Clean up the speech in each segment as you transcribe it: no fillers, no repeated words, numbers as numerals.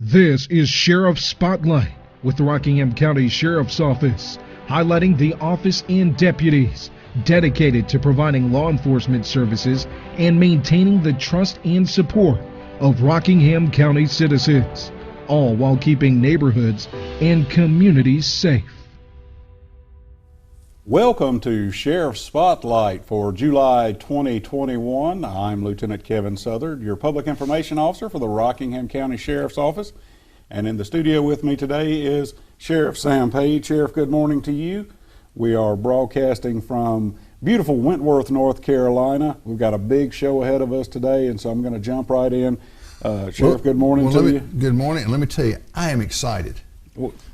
This is Sheriff Spotlight with the Rockingham County Sheriff's Office, highlighting the office and deputies dedicated to providing law enforcement services and maintaining the trust and support of Rockingham County citizens, all while keeping neighborhoods and communities safe. Welcome to Sheriff Spotlight for July 2021. I'm Lieutenant Kevin Southard, your Public Information Officer for the Rockingham County Sheriff's Office. And in the studio with me today is Sheriff Sam Page. Sheriff, good morning to you. We are broadcasting from beautiful Wentworth, North Carolina. We've got a big show ahead of us today, and so I'm going to jump right in. Sheriff, good morning to you. Good morning, and let me tell you, I am excited.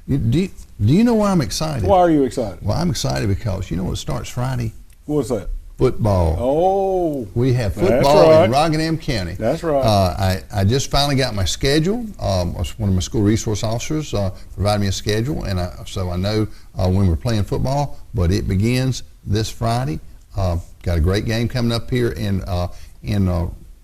Do you know why I'm excited? Why are you excited? Well, I'm excited because you know what starts Friday? What's that? Football. Oh, we have football right in Rockingham County. That's right. I just finally got my schedule. One of my school resource officers provided me a schedule, and so I know when we're playing football. But it begins this Friday. Got a great game coming up here in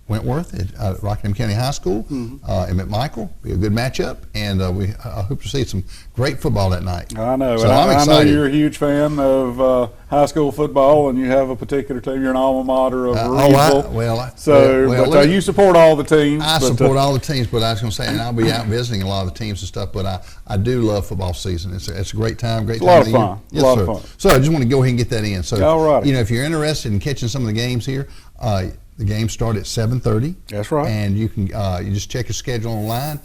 Wentworth at Rockingham County High School in McMichael. Be a good matchup, and I hope to see some great football that night. I know. So and I'm excited. I know you're a huge fan of high school football, and you have a particular team. You're an alma mater of Reedsville. But you support all the teams. I support all the teams, but I was going to say, and I'll be out visiting a lot of the teams and stuff. But I do love football season. It's a great time. Great time. A lot of fun. Yes, a lot sir. of fun. So I just want to go ahead and get that in. So all right. You know, if you're interested in catching some of the games here. The games start at 7:30. That's right. And you can you just check your schedule online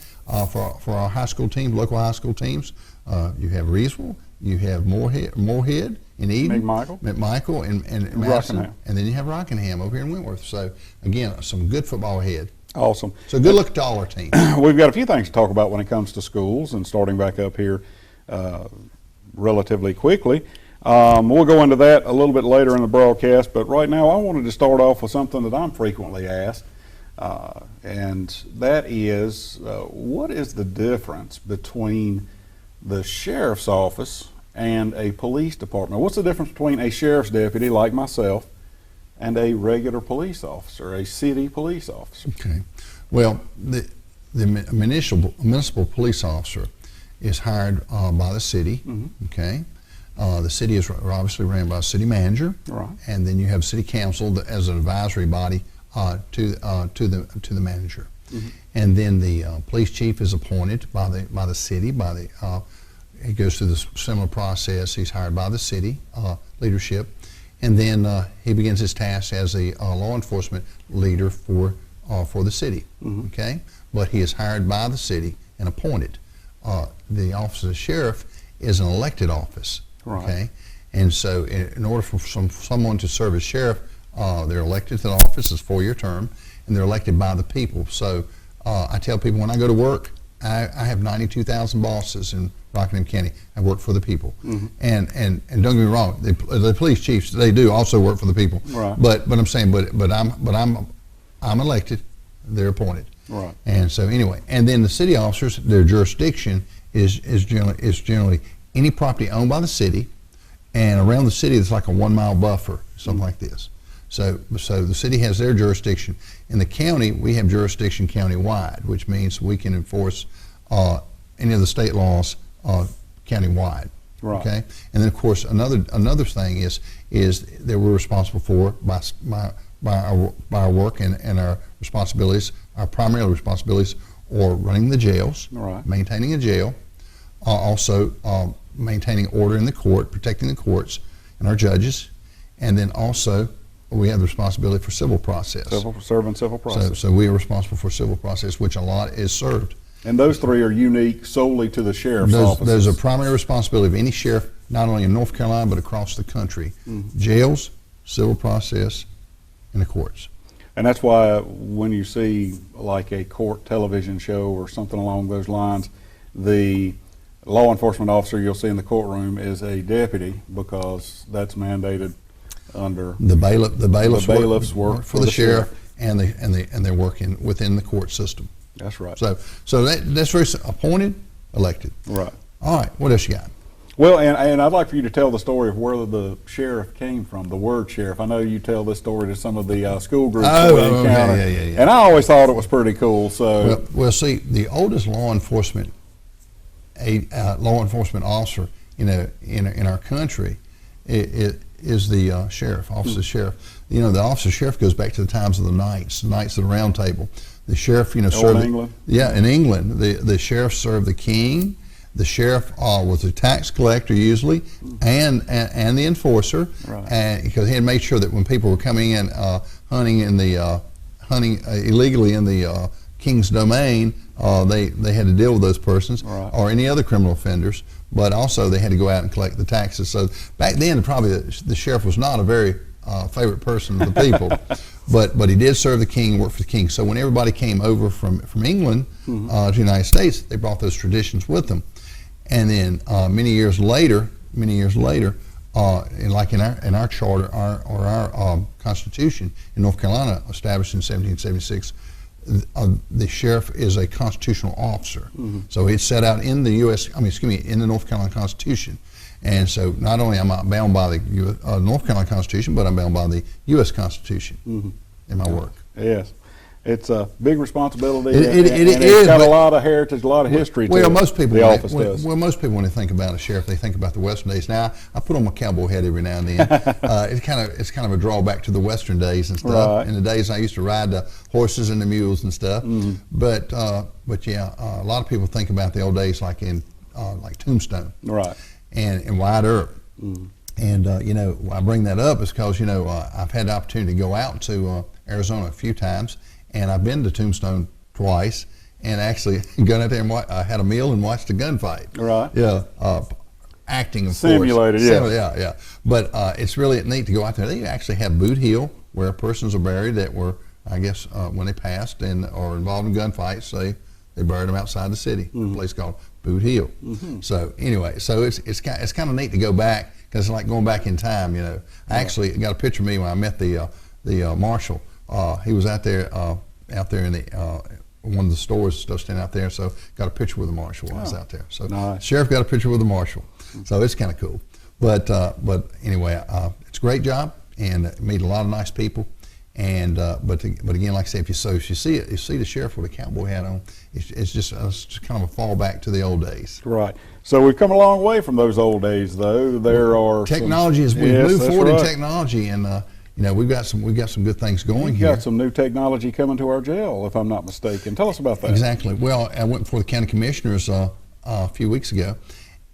for our high school teams, local high school teams. You have Reedsville, you have Moorhead in Eden, McMichael, and Madison, and then you have Rockingham over here in Wentworth. So again, some good football ahead. Awesome. So good luck to all our teams. We've got a few things to talk about when it comes to schools, and starting back up here relatively quickly. We'll go into that a little bit later in the broadcast, but right now I wanted to start off with something that I'm frequently asked, and that is, what is the difference between the sheriff's office and a police department? What's the difference between a sheriff's deputy like myself and a regular police officer, a city police officer? Okay. Well, the municipal police officer is hired by the city, okay? The city is obviously ran by a city manager, right. And then you have city council as an advisory body to the manager, and then the police chief is appointed by the city. He goes through the similar process. He's hired by the city leadership, and then he begins his task as a law enforcement leader for the city. Okay, but he is hired by the city and appointed. The office of the sheriff is an elected office. Right. Okay, and so in order for someone to serve as sheriff, they're elected to the office. It's a 4-year term, and they're elected by the people. So I tell people when I go to work, I have 92,000 bosses in Rockingham County. I work for the people, and don't get me wrong, the police chiefs, they do also work for the people. Right. But I'm saying, but I'm elected. They're appointed. Right. And so anyway, and then the city officers, their jurisdiction is generally any property owned by the city, and around the city there's like a 1-mile buffer, something like this. So the city has their jurisdiction. In the county, we have jurisdiction county-wide, which means we can enforce any of the state laws county-wide. Right. Okay. And then of course another thing is that we're responsible for by our work and our responsibilities. Our primary responsibilities are running the jails, right. Maintaining a jail, also maintaining order in the court, protecting the courts and our judges, and then also we have the responsibility for civil process. Serving civil process. So we are responsible for civil process, which a lot is served. And those three are unique solely to the sheriff's office. Those are primary responsibility of any sheriff, not only in North Carolina but across the country. Jails, civil process, and the courts. And that's why when you see like a court television show or something along those lines, the law enforcement officer you'll see in the courtroom is a deputy, because that's mandated under the bailiffs work for the sheriff, and they're working within the court system. That's right. So that's very appointed, elected. Right. All right. What else you got? Well, and I'd like for you to tell the story of where the sheriff came from, the word sheriff. I know you tell this story to some of the school groups that we encounter. Yeah. And I always thought it was pretty cool. So, well, see, the oldest law enforcement officer in our country is the sheriff, office of sheriff. You know, the office of sheriff goes back to the times of the knights of the Round Table. The sheriff, served England. In England, the sheriff served the king. The sheriff was the tax collector usually, and the enforcer, right. And because he had made sure that when people were coming in hunting illegally in the king's domain, they had to deal with those persons, right. or any other criminal offenders. But also they had to go out and collect the taxes. So back then, probably the sheriff was not a very favorite person of the people, but he did serve the king, work for the king. So when everybody came over from England to the United States, they brought those traditions with them. And then many years later, like in our charter, our Constitution in North Carolina, established in 1776, the sheriff is a constitutional officer. So it's set out in the in the North Carolina Constitution. And so not only am I bound by the North Carolina Constitution, but I'm bound by the U.S. Constitution in my work. Yes. It's a big responsibility. It is. It's got a lot of heritage, a lot of history to it. Most people, the office does. Most people, when they think about a sheriff, they think about the Western days. Now, I put on my cowboy hat every now and then. It's kind of a drawback to the Western days and stuff. Right. In the days I used to ride the horses and the mules and stuff. But yeah, a lot of people think about the old days like in like Tombstone, right, and Wyatt Earp. And why I bring that up is because I've had the opportunity to go out to Arizona a few times. And I've been to Tombstone twice, and actually gone out there and I had a meal and watched a gunfight. Right. Yeah. Acting, of Simulated, course. Yeah. But it's really neat to go out there. They actually have Boot Hill, where persons are buried that were, I guess, when they passed and are involved in gunfights, they buried them outside the city. A place called Boot Hill. So anyway, it's kind of neat to go back, because it's like going back in time. I actually got a picture of me when I met the marshal. He was out there in the one of the stores and stuff, standing out there. So got a picture with the marshal while I was out there. So nice. Sheriff got a picture with the marshal. So it's kind of cool. But anyway, it's a great job, and meet a lot of nice people. And but again, like I say, if you see the sheriff with a cowboy hat on, it's just kind of a fallback to the old days. Right. So we've come a long way from those old days, though. There are technology as we move forward in technology, and we've got some good things going here. You've got some new technology coming to our jail, if I'm not mistaken. Tell us about that. Exactly. Well, I went before the county commissioners a few weeks ago,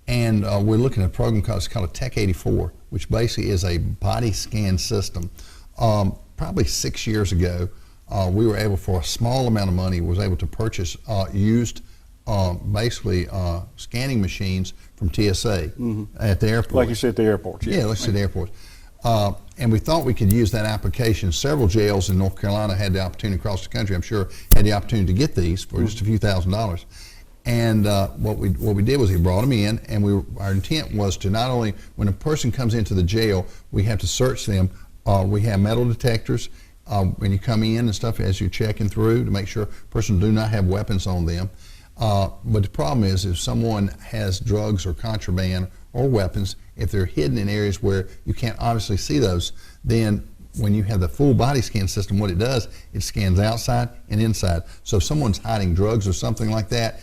and we're looking at a program called a Tech 84, which basically is a body scan system. Probably 6 years ago, we were able, for a small amount of money, was able to purchase used scanning machines from TSA at the airport. Like you said, at the airport. Yeah, let's say the airport. And we thought we could use that application. Several jails in North Carolina had the opportunity, across the country, I'm sure, had the opportunity to get these for just a few $1,000s. And what we did was we brought them in, and our intent was to not only, when a person comes into the jail, we have to search them. We have metal detectors when you come in and stuff, as you're checking through, to make sure persons do not have weapons on them. But the problem is, if someone has drugs or contraband or weapons, if they're hidden in areas where you can't obviously see those, then when you have the full body scan system, what it does, it scans outside and inside. So if someone's hiding drugs or something like that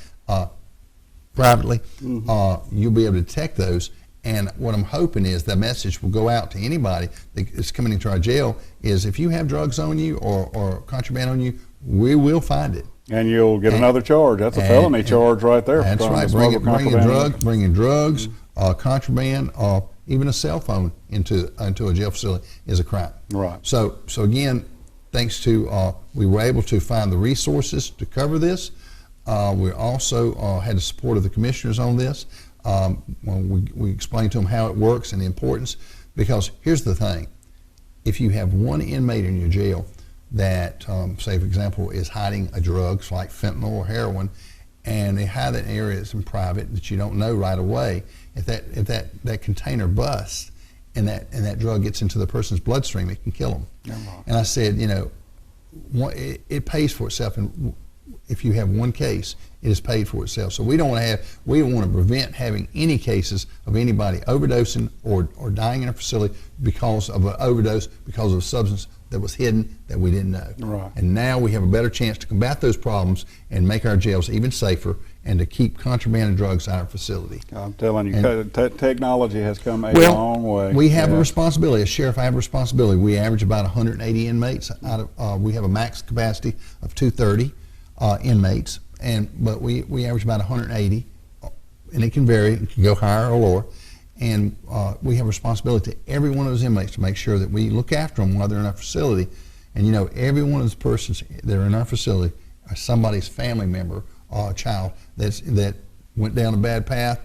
privately, you'll be able to detect those. And what I'm hoping is the message will go out to anybody that's coming into our jail is, if you have drugs on you or contraband on you, we will find it. And you'll get another charge. That's a felony charge right there. That's right. Bringing drugs, contraband, even a cell phone into a jail facility is a crime. Right. So again, thanks to we were able to find the resources to cover this. We also had the support of the commissioners on this. We explained to them how it works and the importance, because here's the thing: if you have one inmate in your jail that, say for example, is hiding a drugs like fentanyl or heroin, and they hide that in areas in private that you don't know right away, if that container busts and that drug gets into the person's bloodstream, it can kill them. And I said, it pays for itself. And if you have one case, it is paid for itself. So we don't want to prevent having any cases of anybody overdosing or dying in a facility because of an overdose, because of a substance that was hidden that we didn't know. Right. And now we have a better chance to combat those problems and make our jails even safer and to keep contraband and drugs out of our facility. I'm telling you, technology has come a Well, long way. we have a responsibility. As sheriff, I have a responsibility. We average about 180 inmates out of. We have a max capacity of 230 inmates, but we average about 180, and it can vary. It can go higher or lower. And we have a responsibility to every one of those inmates to make sure that we look after them while they're in our facility. And you know, every one of those persons that are in our facility are somebody's family member or a child that went down a bad path,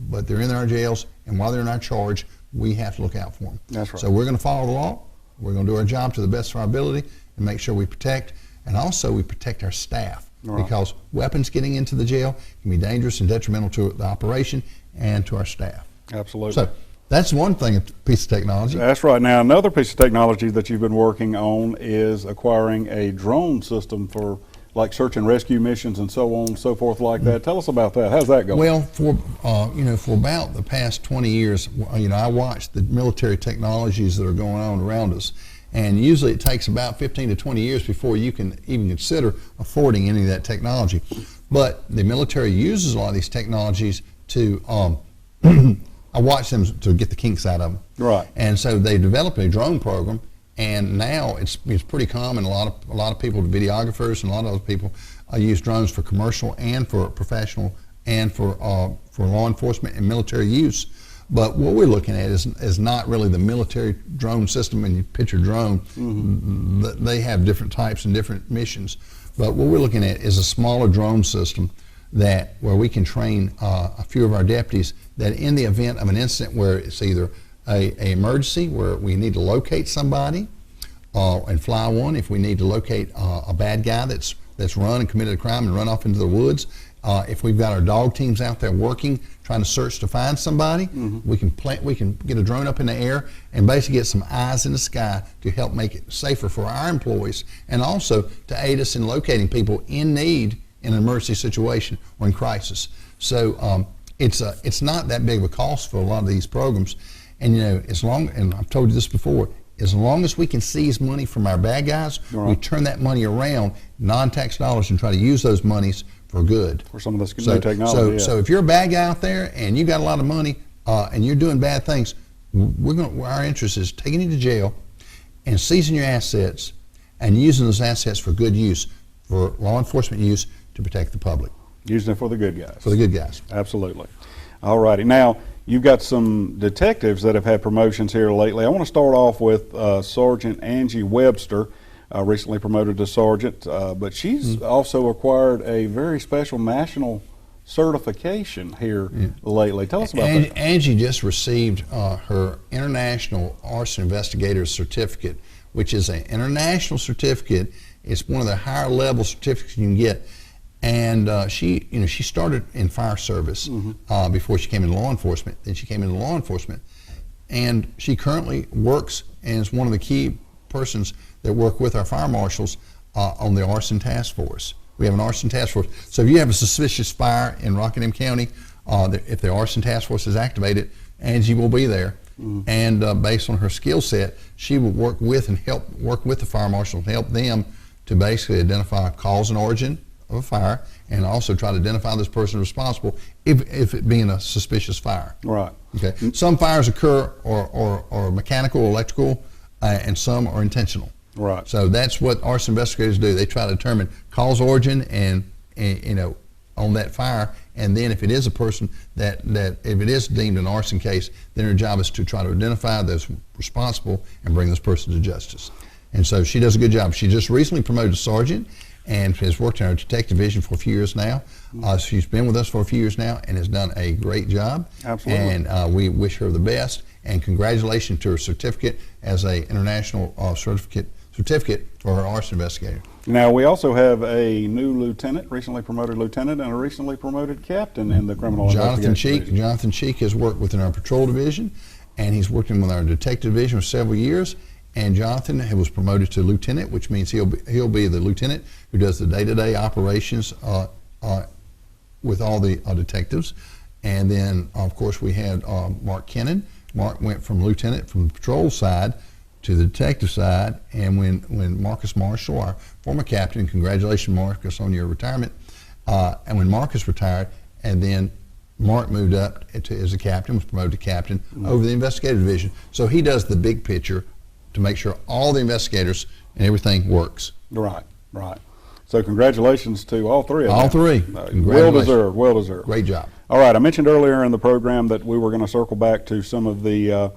but they're in our jails, and while they're in our charge, we have to look out for them. That's right. So we're going to follow the law. We're going to do our job to the best of our ability and make sure we protect, and also we protect our staff. Right. Because weapons getting into the jail can be dangerous and detrimental to the operation and to our staff. Absolutely. So that's one thing, a piece of technology. That's right. Now, another piece of technology that you've been working on is acquiring a drone system for like search and rescue missions and so on and so forth like that. Tell us about that. How's that going? Well, for about the past 20 years, I watched the military technologies that are going on around us. And usually it takes about 15 to 20 years before you can even consider affording any of that technology. But the military uses a lot of these technologies to, I watch them to get the kinks out of them. Right. And so they developed a drone program, and now it's pretty common. A lot of people, videographers and a lot of other people, use drones for commercial and for professional and for law enforcement and military use. But what we're looking at is not really the military drone system. And you picture drone, mm-hmm. They have different types and different missions. But what we're looking at is a smaller drone system where we can train a few of our deputies that in the event of an incident where it's either a emergency where we need to locate somebody and fly one, if we need to locate a bad guy that's run and committed a crime and run off into the woods, if we've got our dog teams out there working, trying to search to find somebody, mm-hmm. we can get a drone up in the air and basically get some eyes in the sky to help make it safer for our employees and also to aid us in locating people in need in an emergency situation or in crisis. So it's not that big of a cost for a lot of these programs. And and I've told you this before, as long as we can seize money from our bad guys, right. we turn that money around, non-tax dollars, and try to use those monies for good. For some of this new technology. So if you're a bad guy out there and you got a lot of money and you're doing bad things, our interest is taking you to jail and seizing your assets and using those assets for good use, for law enforcement use to protect the public. Using it for the good guys. For the good guys. Absolutely. All righty. Now, you've got some detectives that have had promotions here lately. I want to start off with Sergeant Angie Webster, recently promoted to sergeant, but she's mm-hmm. also acquired a very special national certification here lately. Tell us about that. Angie just received her International Arson Investigator Certificate, which is an international certificate. It's one of the higher level certificates you can get. And she started in fire service mm-hmm. Before she came into law enforcement. Then she came into law enforcement, and she currently works and is one of the key persons that work with our fire marshals on the arson task force. We have an arson task force. So if you have a suspicious fire in Rockingham County, if the arson task force is activated, Angie will be there. Mm-hmm. And based on her skill set, she will work with the fire marshals and help them to basically identify cause and origin of a fire, and also try to identify this person responsible if it being a suspicious fire. Right. Okay. Some fires occur or mechanical, electrical, and some are intentional. Right. So that's what arson investigators do. They try to determine cause, origin, and on that fire, and then if it is a person that if it is deemed an arson case, then her job is to try to identify those responsible and bring this person to justice. And so she does a good job. She just recently promoted to sergeant and has worked in our detective division for a few years now. She's been with us for a few years now and has done a great job. Absolutely. And we wish her the best, and congratulations to her certificate as a international certificate for her arson investigator. Now, we also have a new lieutenant, recently promoted lieutenant, and a recently promoted captain in the criminal investigation division. Jonathan Cheek has worked within our patrol division, and he's worked with our detective division for several years. And Jonathan was promoted to lieutenant, which means he'll be the lieutenant who does the day-to-day operations with all the detectives. And then, of course, we had Mark Kennan. Mark went from lieutenant from the patrol side to the detective side. And when Marcus Marshall, our former captain, congratulations, Marcus, on your retirement. And when Marcus retired, and then Mark moved up as a captain, was promoted to captain over the investigative division. So he does the big picture to make sure all the investigators and everything works. Right, right. So congratulations to all three of them. All three. Well deserved, well deserved. Great job. All right, I mentioned earlier in the program that we were going to circle back to some of the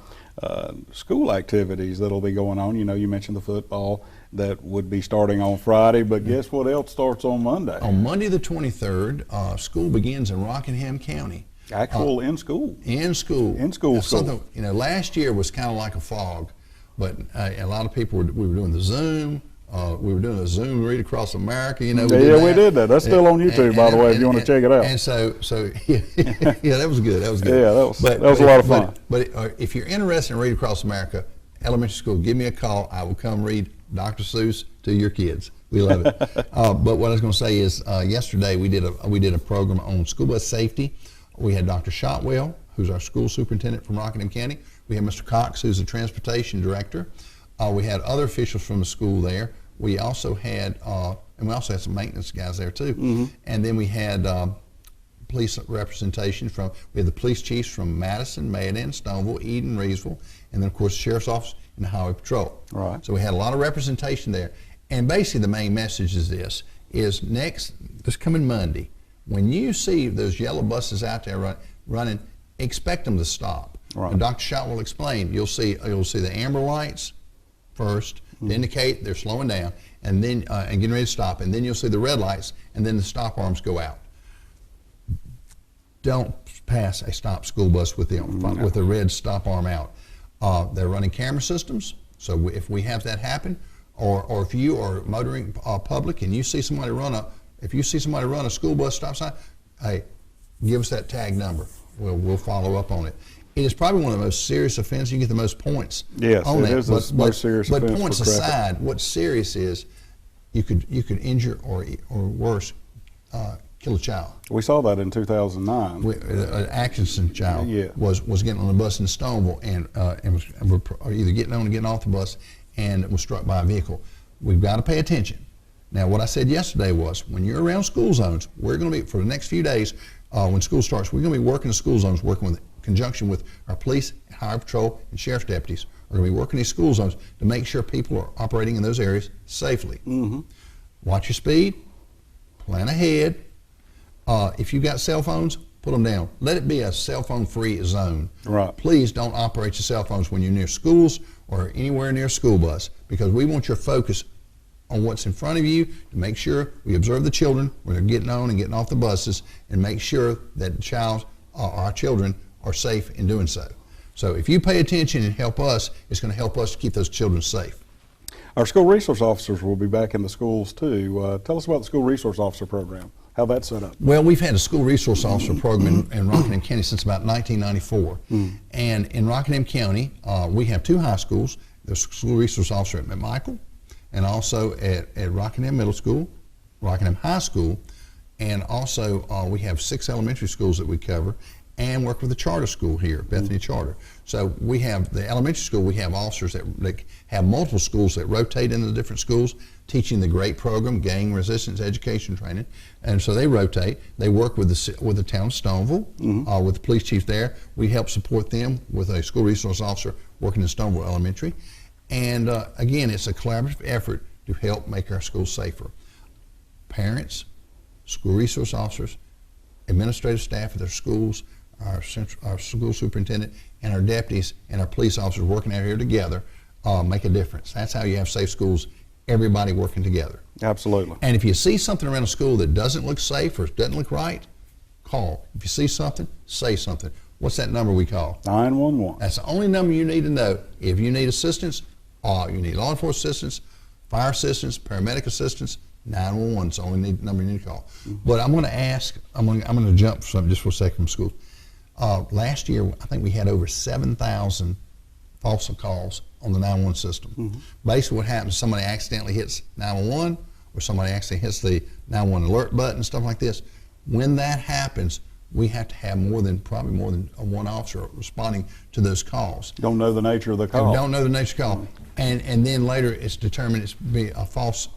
school activities that'll be going on. You know, you mentioned the football that would be starting on Friday, but guess what else starts on Monday? On Monday the 23rd, school begins in Rockingham County. Actual in school. In school. In school. Something, you know, last year was kind of like a fog, but a lot of people we were doing the Zoom. We were doing a Zoom Read Across America. You know, we did that. That's still on YouTube, by the way, if you want to check it out. And so yeah, that was good. That was good. Yeah, that was a lot of fun. But if you're interested in Read Across America, elementary school, give me a call. I will come read Dr. Seuss to your kids. We love it. But what I was going to say is, yesterday we did a program on school bus safety. We had Dr. Shotwell, who's our school superintendent from Rockingham County. We had Mr. Cox, who's the transportation director. We had other officials from the school there. We also had, and we also had some maintenance guys there too. Mm-hmm. And then we had police representation we had the police chiefs from Madison, Mayodan, Stoneville, Eden, Reedsville, and then of course the sheriff's office and the highway patrol. Right. So we had a lot of representation there. And basically the main message is this coming Monday, when you see those yellow buses out there running, expect them to stop. Right. And Dr. Schott will explain. You'll see the amber lights first to indicate they're slowing down, and then and getting ready to stop, and then you'll see the red lights, and then the stop arms go out. Don't pass a stop school bus with the red stop arm out. They're running camera systems, so if we have that happen, or if you are motoring public and you see somebody run a school bus stop sign, hey, give us that tag number. We'll follow up on it. It is probably one of the most serious offenses. You get the most points. Yes, on it is the most serious offense. But points aside, what's serious is you could injure or worse, kill a child. We saw that in 2009. An Atkinson child was getting on the bus in Stoneville and was either getting on or getting off the bus and was struck by a vehicle. We've got to pay attention. Now, what I said yesterday was, when you're around school zones, we're going to be, for the next few days, when school starts, we're going to be working the school zones, working in conjunction with our police, highway patrol, and sheriff's deputies. We're going to be working these school zones to make sure people are operating in those areas safely. Mm-hmm. Watch your speed, plan ahead. If you've got cell phones, put them down. Let it be a cell phone free zone. Right. Please don't operate your cell phones when you're near schools or anywhere near a school bus, because we want your focus on what's in front of you to make sure we observe the children when they're getting on and getting off the buses, and make sure that our children are safe in doing so. So if you pay attention and help us, it's going to help us to keep those children safe. Our school resource officers will be back in the schools too. Tell us about the school resource officer program, how that's set up. Well, we've had a school resource officer program in Rockingham County since about 1994. And in Rockingham County, we have two high schools. There's a school resource officer at McMichael, and also at Rockingham Middle School, Rockingham High School, and also we have 6 elementary schools that we cover, and work with the charter school here, Bethany Charter. So we have the elementary school, we have officers that have multiple schools that rotate into the different schools, teaching the GREAT program, gang resistance education training. And so they rotate. They work with the town of Stoneville, with the police chief there. We help support them with a school resource officer working in Stoneville Elementary. And again, it's a collaborative effort to help make our schools safer. Parents, school resource officers, administrative staff at their schools, our school superintendent, and our deputies and our police officers working out here together make a difference. That's how you have safe schools, everybody working together. Absolutely. And if you see something around a school that doesn't look safe or doesn't look right, call. If you see something, say something. What's that number we call? 911. That's the only number you need to know. If you need assistance, you need law enforcement assistance, fire assistance, paramedic assistance, 911 is the only number you need to call. But I'm going to ask, I'm going to jump for something just for a second from school. Last year, I think we had over 7,000 false calls on the 911 system. Basically what happens is somebody accidentally hits 911 or somebody accidentally hits the 911 alert button, stuff like this. When that happens, we have to have probably more than one officer responding to those calls. Don't know the nature of the And call. we don't know the nature of the call. And then later it's determined it's be a false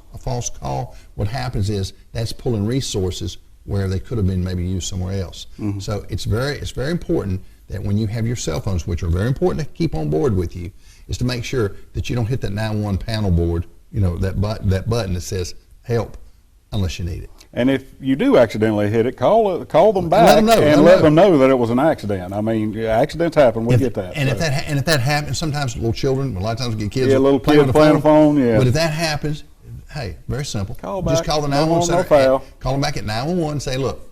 call. What happens is that's pulling resources where they could have been maybe used somewhere else. So it's very important that when you have your cell phones, which are very important to keep on board with you, is to make sure that you don't hit that 911 panel board, that button that says help, unless you need it. And if you do accidentally hit it, call them back Let let them know that it was an accident. I mean, accidents happen. We get that. And if that happens, sometimes little children, a lot of times we get kids, little kids playing the phone. Yeah. But if that happens, hey, very simple. Call Just back. call the No 911 harm, no center. foul. Call them back at 911 and say, look,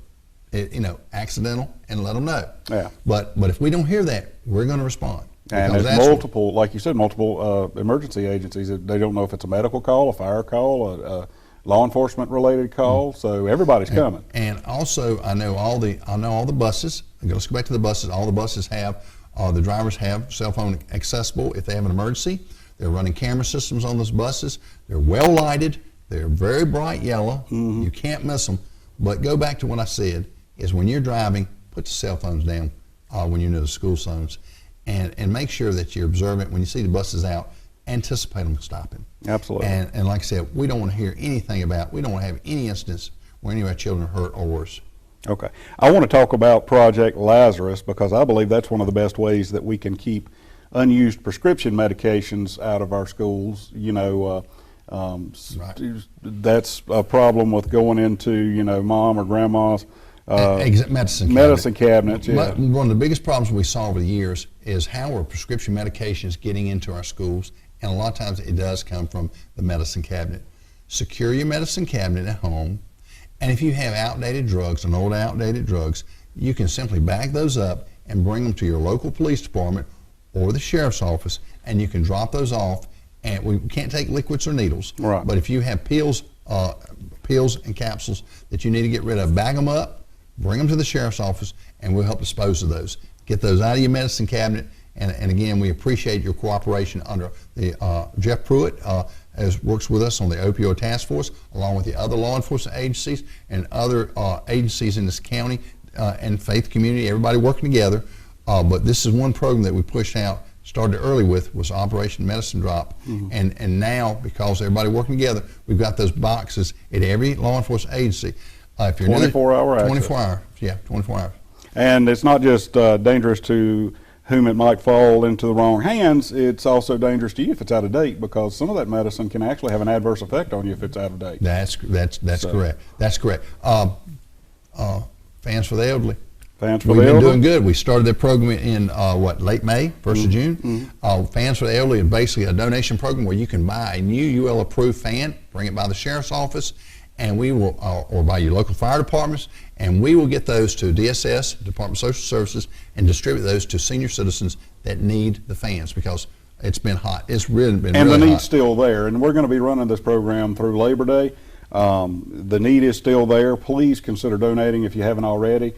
accidental, and let them know. Yeah. But if we don't hear that, we're going to respond. And Because there's that's- multiple, like you said, multiple emergency agencies. They don't know if it's a medical call, a fire call, a law enforcement related call. So everybody's coming. And also, I know all the buses. Let's go back to the buses. All the buses have, the drivers have cell phone accessible if they have an emergency. They're running camera systems on those buses. They're well lighted. They're very bright yellow. You can't miss them. But go back to what I said: is when you're driving, put the cell phones down when you're near the school zones, and make sure that you're observant when you see the buses out. Anticipate them stopping. Absolutely. And like I said, we don't want to hear anything we don't want to have any incidents where any of our children are hurt or worse. Okay. I want to talk about Project Lazarus because I believe that's one of the best ways that we can keep unused prescription medications out of our schools. Right. That's a problem with going into, mom or grandma's Medicine cabinets. Yeah. One of the biggest problems we saw over the years is how are prescription medications getting into our schools, and a lot of times it does come from the medicine cabinet. Secure your medicine cabinet at home, and if you have outdated drugs and old outdated drugs, you can simply bag those up and bring them to your local police department or the sheriff's office, and you can drop those off. And we can't take liquids or needles, Right. but if you have pills and capsules that you need to get rid of, bag them up, bring them to the sheriff's office, and we'll help dispose of those. Get those out of your medicine cabinet, and again, we appreciate your cooperation under the Jeff Pruitt works with us on the opioid task force, along with the other law enforcement agencies and other agencies in this county and faith community, everybody working together. But this is one program that we pushed out, started early with, was Operation Medicine Drop. And now, because everybody working together, we've got those boxes at every law enforcement agency. If you're 24-hour access. 24 hours, yeah, 24 hours. And it's not just dangerous to whom it might fall into the wrong hands, it's also dangerous to you if it's out of date, because some of that medicine can actually have an adverse effect on you if it's out of date. That's correct. That's correct. Fans for the Elderly. Fans for We've the been Elderly. doing good. We started that program in late May, 1st of June. Fans for the Elderly is basically a donation program where you can buy a new UL approved fan, bring it by the sheriff's office, and we will, or by your local fire departments, and we will get those to DSS, Department of Social Services, and distribute those to senior citizens that need the fans, because it's been hot. It's really been And really the hot. need's still there, and we're going to be running this program through Labor Day. The need is still there. Please consider donating if you haven't already.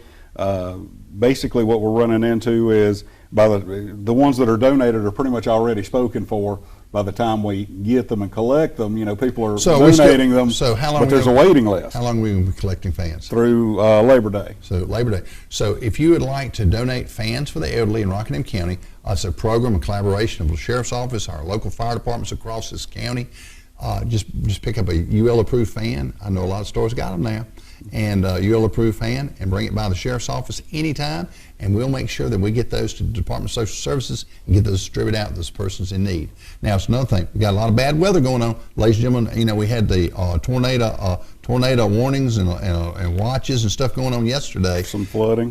Basically what we're running into is by the ones that are donated are pretty much already spoken for by the time we get them and collect them. People are donating them, but there's a waiting list. How long are we going to be collecting fans? Through Labor Day. So Labor Day. So if you would like to donate fans for the elderly in Rockingham County, it's a program in collaboration of the Sheriff's Office, our local fire departments across this county. Just pick up a UL approved fan. I know a lot of stores got them now. And UL approved fan, and bring it by the Sheriff's Office anytime, and we'll make sure that we get those to the Department of Social Services and get those distributed out to those persons in need. Now, it's another thing. We got a lot of bad weather going on. Ladies and gentlemen, we had the tornado warnings and watches and stuff going on yesterday. Some flooding.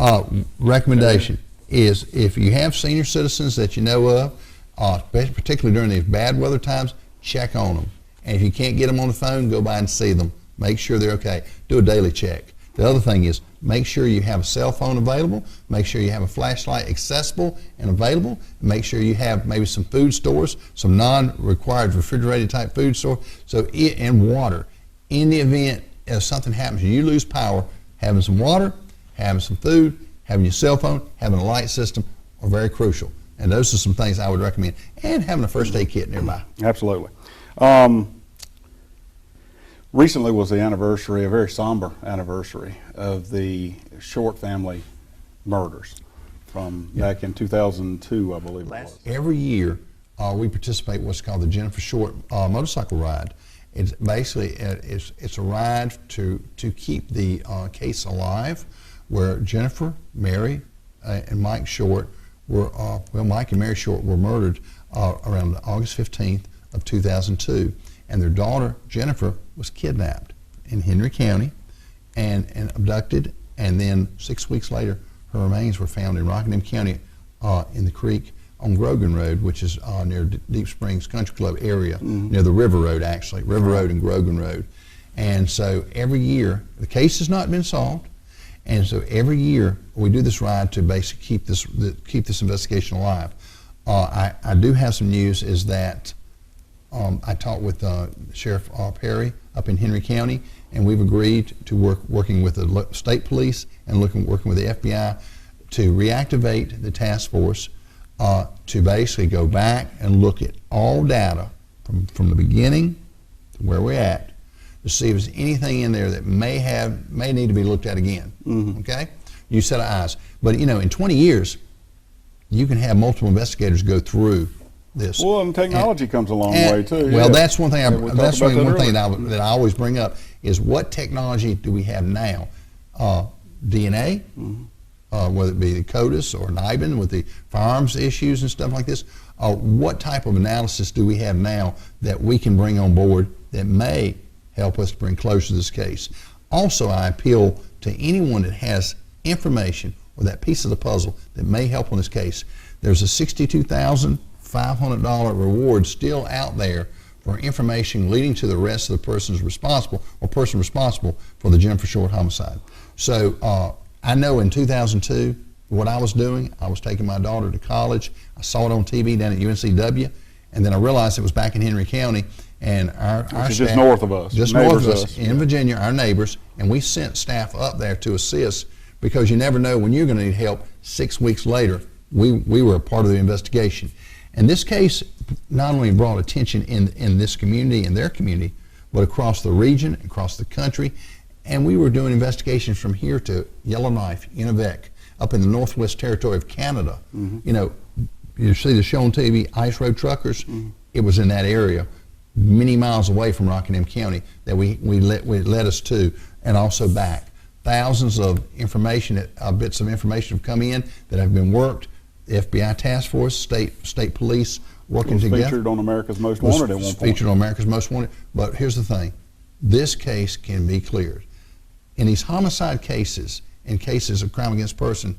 Recommendation is, if you have senior citizens that you know of, particularly during these bad weather times, check on them. And if you can't get them on the phone, go by and see them. Make sure they're okay. Do a daily check. The other thing is, make sure you have a cell phone available. Make sure you have a flashlight accessible and available. Make sure you have maybe some food stores, some non-required refrigerated type food store, and water. In the event if something happens and you lose power, having some water, having some food, having your cell phone, having a light system are very crucial. And those are some things I would recommend. And having a first aid kit nearby. Absolutely. Recently was the anniversary, a very somber anniversary, of the Short family murders from back in 2002, I believe it was. Every year, we participate in what's called the Jennifer Short motorcycle ride. It's basically it's a ride to keep the case alive, where Jennifer, Mary, and Mike Short were Mike and Mary Short were murdered around August 15th of 2002, and their daughter Jennifer was kidnapped in Henry County and abducted, and then 6 weeks later her remains were found in Rockingham County in the creek on Grogan Road, which is near Deep Springs Country Club area, near the River Road actually, River Road and Grogan Road. And so every year, the case has not been solved, and so every year we do this ride to basically keep this investigation alive. I do have some news, is that I talked with Sheriff Perry up in Henry County, and we've agreed to working with the state police and working with the FBI to reactivate the task force to basically go back and look at all data from the beginning to where we're at, to see if there's anything in there that may need to be looked at again. Okay, new set of eyes. But you know, in 20 years, you can have multiple investigators go through this. Well, and technology comes a long way too. Well, yeah. that's one thing. That's one thing earlier. that I always bring up is what technology do we have now? DNA, whether it be the CODIS or NIBIN with the firearms issues and stuff like this. What type of analysis do we have now that we can bring on board that may help us to bring closure to this case? Also, I appeal to anyone that has information or that piece of the puzzle that may help on this case. There's a $62,500 reward still out there for information leading to the arrest of the person responsible for the Jennifer Short homicide. So I know in 2002 what I was doing. I was taking my daughter to college. I saw it on TV down at UNCW, and then I realized it was back in Henry County, and our staff, just north of us, in Virginia, our neighbors, and we sent staff up there to assist, because you never know when you're going to need help. 6 weeks later, we were a part of the investigation. And this case not only brought attention in this community and their community, but across the region, across the country. And we were doing investigations from here to Yellowknife, Inuvik, up in the Northwest Territory of Canada. You know, you see the show on TV, Ice Road Truckers. It was in that area, many miles away from Rockingham County, that we led us to, and also back. Thousands of information, bits of information have come in that have been worked. The FBI task force, state police working together. Featured on America's Most Wanted at one point. Featured on America's Most Wanted. But here's the thing, this case can be cleared. In these homicide cases, in cases of crime against person,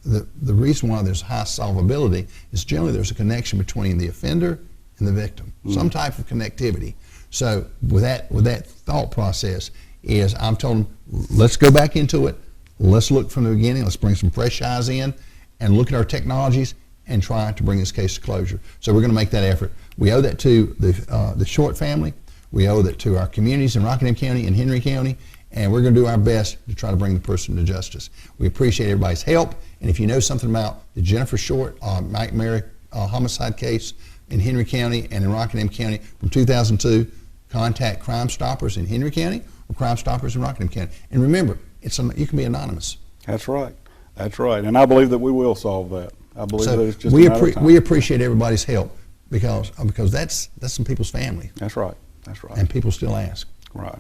the reason why there's high solvability is generally there's a connection between the offender and the victim, some type of connectivity. So with that thought process is, I'm telling them, let's go back into it, let's look from the beginning, let's bring some fresh eyes in and look at our technologies and try to bring this case to closure. So we're going to make that effort. We owe that to the Short family, we owe that to our communities in Rockingham County and Henry County, and we're going to do our best to try to bring the person to justice. We appreciate everybody's help, and if you know something about the Jennifer Short, Mike Mary homicide case in Henry County and in Rockingham County from 2002, contact Crime Stoppers in Henry County or Crime Stoppers in Rockingham County. And remember, you can be anonymous. That's right. That's right. And I believe that we will solve that. I believe that it's just we appreciate everybody's help, because that's some people's family. That's right. That's right. And people still ask. Right.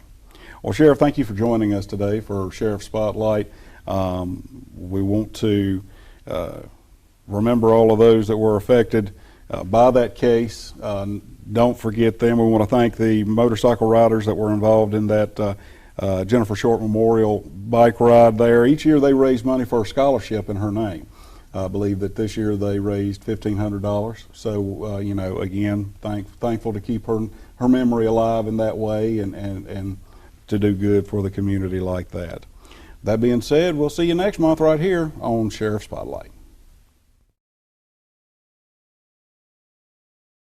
Well, Sheriff, thank you for joining us today for Sheriff Spotlight. We want to remember all of those that were affected by that case. Don't forget them. We want to thank the motorcycle riders that were involved in that Jennifer Short Memorial bike ride there. Each year they raise money for a scholarship in her name. I believe that this year they raised $1,500. So, you know, again, thankful to keep her memory alive in that way, and to do good for the community like that. That being said, we'll see you next month right here on Sheriff Spotlight.